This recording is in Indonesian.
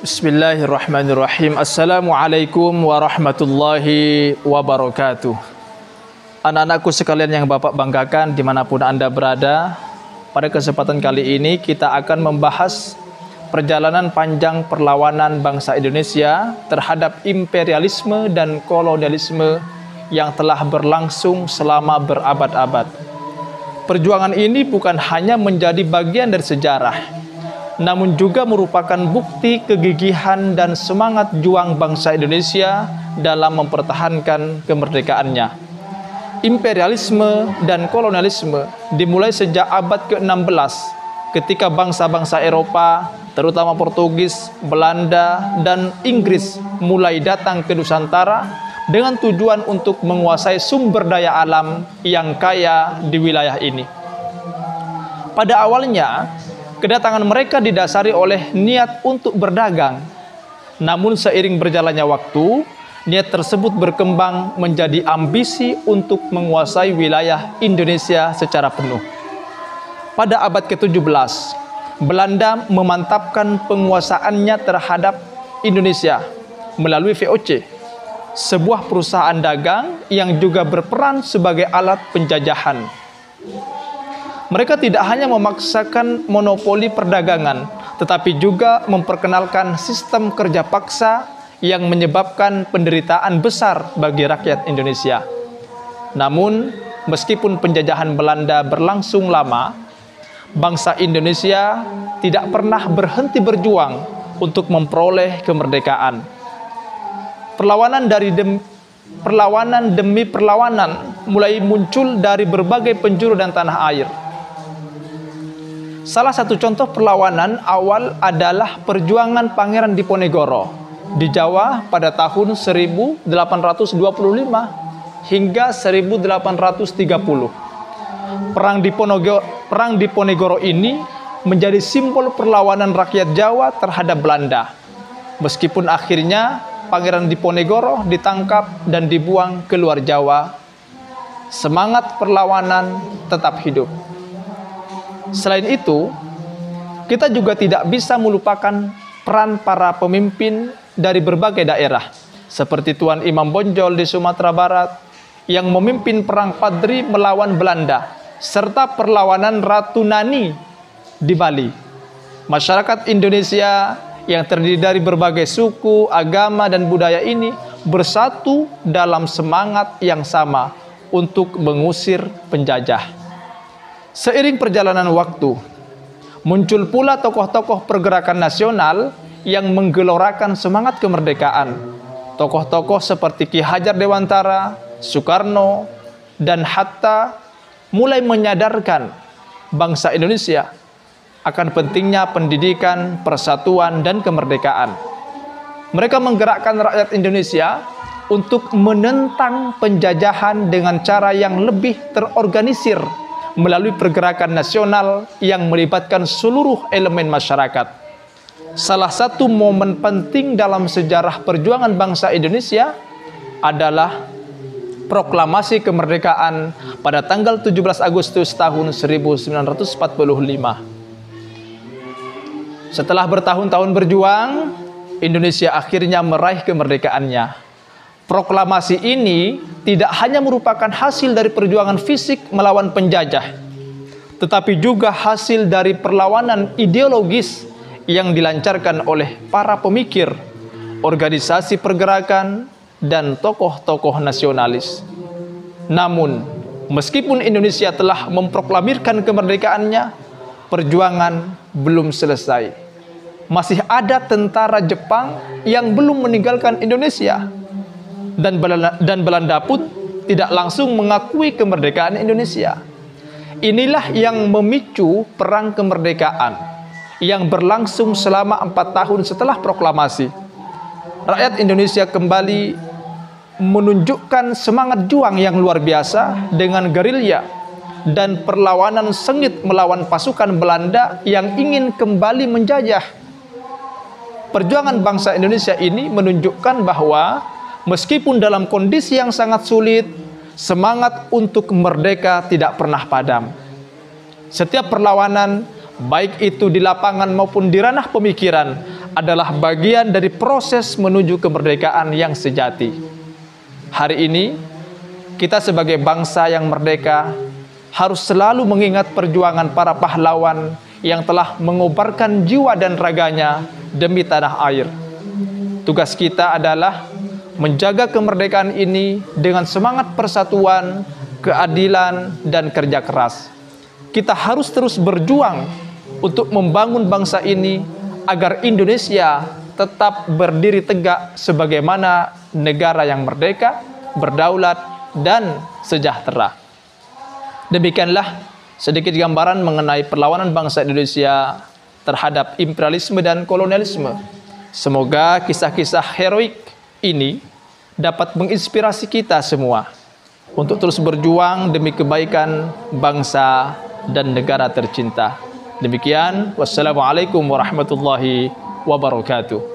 Bismillahirrahmanirrahim. Assalamualaikum warahmatullahi wabarakatuh. Anak-anakku sekalian yang Bapak banggakan dimanapun Anda berada, pada kesempatan kali ini kita akan membahas perjalanan panjang perlawanan bangsa Indonesia terhadap imperialisme dan kolonialisme yang telah berlangsung selama berabad-abad. Perjuangan ini bukan hanya menjadi bagian dari sejarah, namun juga merupakan bukti kegigihan dan semangat juang bangsa Indonesia dalam mempertahankan kemerdekaannya. Imperialisme dan kolonialisme dimulai sejak abad ke-16 ketika bangsa-bangsa Eropa, terutama Portugis, Belanda, dan Inggris mulai datang ke Nusantara dengan tujuan untuk menguasai sumber daya alam yang kaya di wilayah ini. Pada awalnya, kedatangan mereka didasari oleh niat untuk berdagang. Namun seiring berjalannya waktu, niat tersebut berkembang menjadi ambisi untuk menguasai wilayah Indonesia secara penuh. Pada abad ke-17, Belanda memantapkan penguasaannya terhadap Indonesia melalui VOC, sebuah perusahaan dagang yang juga berperan sebagai alat penjajahan. Mereka tidak hanya memaksakan monopoli perdagangan, tetapi juga memperkenalkan sistem kerja paksa yang menyebabkan penderitaan besar bagi rakyat Indonesia. Namun, meskipun penjajahan Belanda berlangsung lama, bangsa Indonesia tidak pernah berhenti berjuang untuk memperoleh kemerdekaan. Perlawanan demi perlawanan mulai muncul dari berbagai penjuru dan tanah air. Salah satu contoh perlawanan awal adalah perjuangan Pangeran Diponegoro di Jawa pada tahun 1825 hingga 1830. Perang Diponegoro ini menjadi simbol perlawanan rakyat Jawa terhadap Belanda. Meskipun akhirnya Pangeran Diponegoro ditangkap dan dibuang ke luar Jawa, semangat perlawanan tetap hidup. Selain itu, kita juga tidak bisa melupakan peran para pemimpin dari berbagai daerah, seperti Tuan Imam Bonjol di Sumatera Barat yang memimpin perang Padri melawan Belanda, serta perlawanan Ratu Nani di Bali. Masyarakat Indonesia yang terdiri dari berbagai suku, agama, dan budaya ini bersatu dalam semangat yang sama untuk mengusir penjajah. Seiring perjalanan waktu, muncul pula tokoh-tokoh pergerakan nasional yang menggelorakan semangat kemerdekaan. Tokoh-tokoh seperti Ki Hajar Dewantara, Soekarno, dan Hatta mulai menyadarkan bangsa Indonesia akan pentingnya pendidikan, persatuan, dan kemerdekaan. Mereka menggerakkan rakyat Indonesia untuk menentang penjajahan dengan cara yang lebih terorganisir melalui pergerakan nasional yang melibatkan seluruh elemen masyarakat. Salah satu momen penting dalam sejarah perjuangan bangsa Indonesia adalah proklamasi kemerdekaan pada tanggal 17 Agustus tahun 1945. Setelah bertahun-tahun berjuang, Indonesia akhirnya meraih kemerdekaannya. Proklamasi ini tidak hanya merupakan hasil dari perjuangan fisik melawan penjajah, tetapi juga hasil dari perlawanan ideologis yang dilancarkan oleh para pemikir, organisasi pergerakan, dan tokoh-tokoh nasionalis. Namun, meskipun Indonesia telah memproklamirkan kemerdekaannya, perjuangan belum selesai. Masih ada tentara Jepang yang belum meninggalkan Indonesia. Dan Belanda pun tidak langsung mengakui kemerdekaan Indonesia. Inilah yang memicu perang kemerdekaan yang berlangsung selama 4 tahun setelah proklamasi. Rakyat Indonesia kembali menunjukkan semangat juang yang luar biasa dengan gerilya dan perlawanan sengit melawan pasukan Belanda yang ingin kembali menjajah. Perjuangan bangsa Indonesia ini menunjukkan bahwa meskipun dalam kondisi yang sangat sulit, semangat untuk merdeka tidak pernah padam. Setiap perlawanan, baik itu di lapangan maupun di ranah pemikiran, adalah bagian dari proses menuju kemerdekaan yang sejati. Hari ini, kita sebagai bangsa yang merdeka harus selalu mengingat perjuangan para pahlawan yang telah mengobarkan jiwa dan raganya demi tanah air. Tugas kita adalah menjaga kemerdekaan ini dengan semangat persatuan, keadilan, dan kerja keras. Kita harus terus berjuang untuk membangun bangsa ini agar Indonesia tetap berdiri tegak sebagaimana negara yang merdeka, berdaulat, dan sejahtera. Demikianlah sedikit gambaran mengenai perlawanan bangsa Indonesia terhadap imperialisme dan kolonialisme. Semoga kisah-kisah heroik ini dapat menginspirasi kita semua untuk terus berjuang demi kebaikan bangsa dan negara tercinta. Demikian, wassalamualaikum warahmatullahi wabarakatuh.